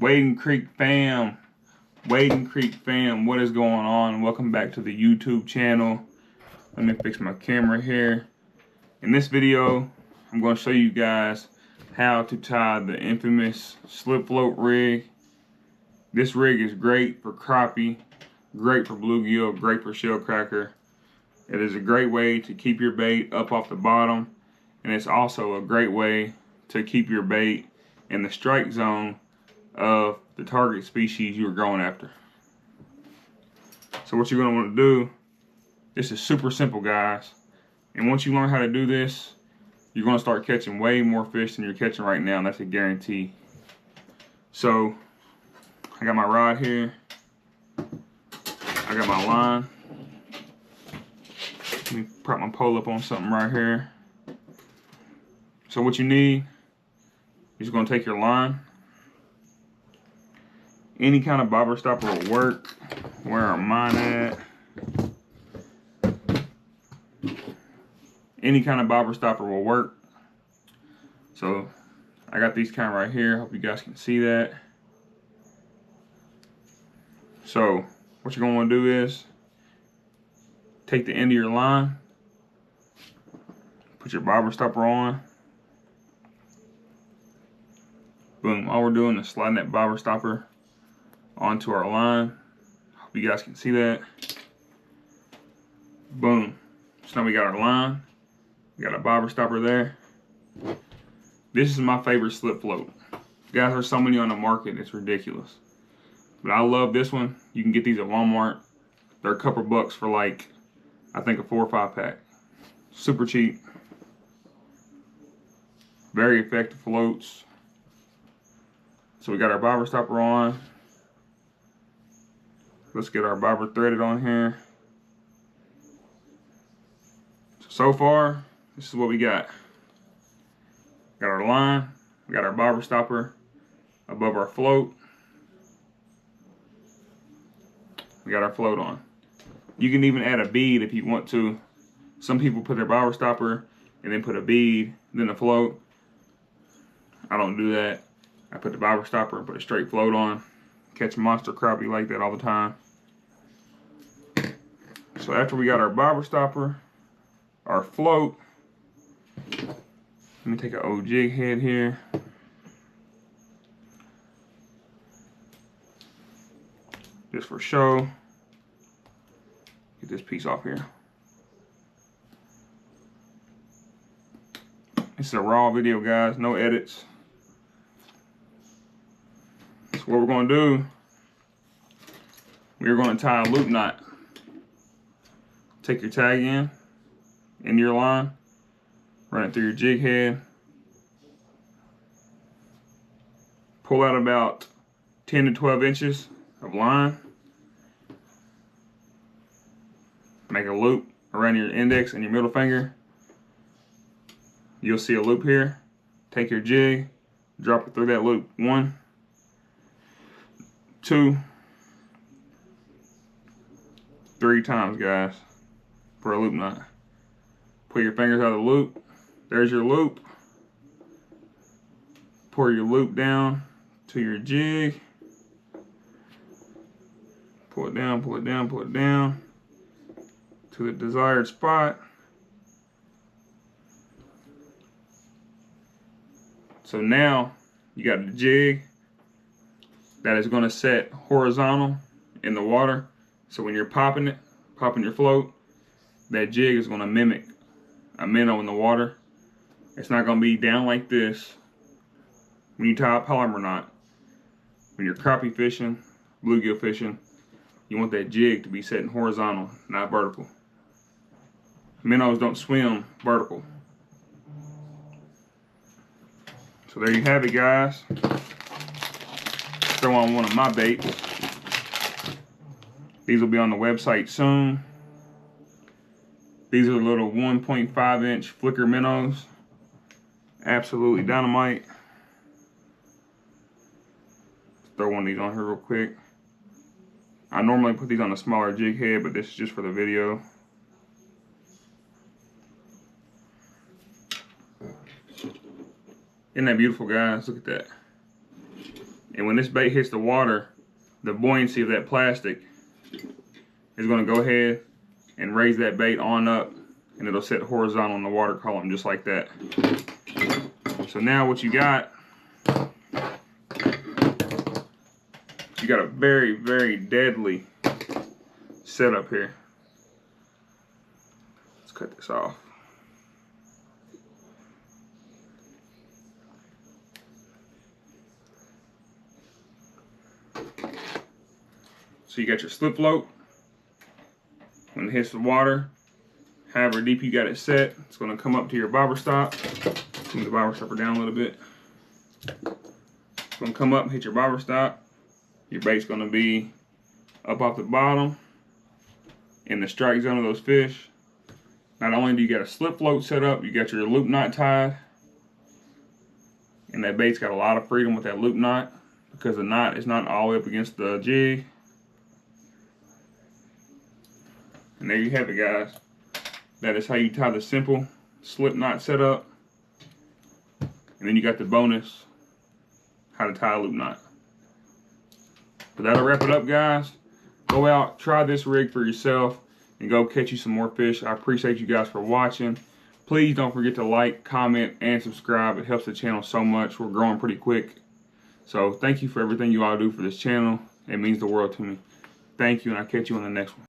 Wading Creek fam, what is going on? Welcome back to the YouTube channel. Let me fix my camera here. In this video, I'm going to show you guys how to tie the infamous slip float rig. This rig is great for crappie, great for bluegill, great for shell cracker. It is a great way to keep your bait up off the bottom, and it's also a great way to keep your bait in the strike zone of the target species you're going after. So what you're going to want to do, this is super simple, guys, and once you learn how to do this, you're going to start catching way more fish than you're catching right now, and that's a guarantee. So I got my rod here, I got my line. Let me prop my pole up on something right here. So what you need, you're just going to take your line. Any kind of bobber stopper will work. Where are mine at? Any kind of bobber stopper will work. So I got these kind right here. Hope you guys can see that. So what you're going to want to do is take the end of your line, put your bobber stopper on. Boom. All we're doing is sliding that bobber stopper onto our line. Hope you guys can see that. Boom. So now we got our line. We got a bobber stopper there. This is my favorite slip float. Guys, there's so many on the market, it's ridiculous. But I love this one. You can get these at Walmart. They're a couple bucks for like, I think a 4 or 5 pack. Super cheap. Very effective floats. So we got our bobber stopper on. Let's get our bobber threaded on here. So far, this is what we got. Got our line, we got our bobber stopper above our float. We got our float on. You can even add a bead if you want to. Some people put their bobber stopper and then put a bead, then a float. I don't do that. I put the bobber stopper and put a straight float on. Catch monster crappie like that all the time. So after we got our bobber stopper, our float, let me take an old jig head here. Just for show. Get this piece off here. This is a raw video, guys, no edits. So what we're going to do, we're going to tie a loop knot. Take your tag in your line, run it through your jig head, pull out about 10 to 12 inches of line, make a loop around your index and your middle finger. You'll see a loop here. Take your jig, drop it through that loop. 1, 2, 3 times, guys, for a loop knot. Pull your fingers out of the loop. There's your loop. Pour your loop down to your jig. Pull it down, pull it down, pull it down to the desired spot. So now you got the jig that is going to set horizontal in the water. So when you're popping it, popping your float, that jig is going to mimic a minnow in the water. It's not going to be down like this when you tie a polymer knot. When you're crappie fishing, bluegill fishing, you want that jig to be setting horizontal, not vertical. Minnows don't swim vertical. So there you have it, guys. Throw on one of my baits. These will be on the website soon. These are little 1.5 inch flicker minnows. Absolutely dynamite. Throw one of these on here real quick. I normally put these on a smaller jig head, but this is just for the video. Isn't that beautiful, guys? Look at that. And when this bait hits the water, the buoyancy of that plastic is going to go ahead and raise that bait on up, and it'll sit horizontal in the water column just like that. So now what you got a very, very deadly setup here. Let's cut this off. So you got your slip float. When it hits the water, however deep you got it set, it's going to come up to your bobber stop. Move the bobber stopper down a little bit. It's going to come up and hit your bobber stop. Your bait's going to be up off the bottom in the strike zone of those fish. Not only do you got a slip float set up, you got your loop knot tied. And that bait's got a lot of freedom with that loop knot because the knot is not all the way up against the jig. And there you have it, guys. That is how you tie the simple slip knot setup. And then you got the bonus, how to tie a loop knot. But that'll wrap it up, guys. Go out, try this rig for yourself, and go catch you some more fish. I appreciate you guys for watching. Please don't forget to like, comment, and subscribe. It helps the channel so much. We're growing pretty quick. So thank you for everything you all do for this channel. It means the world to me. Thank you, and I'll catch you on the next one.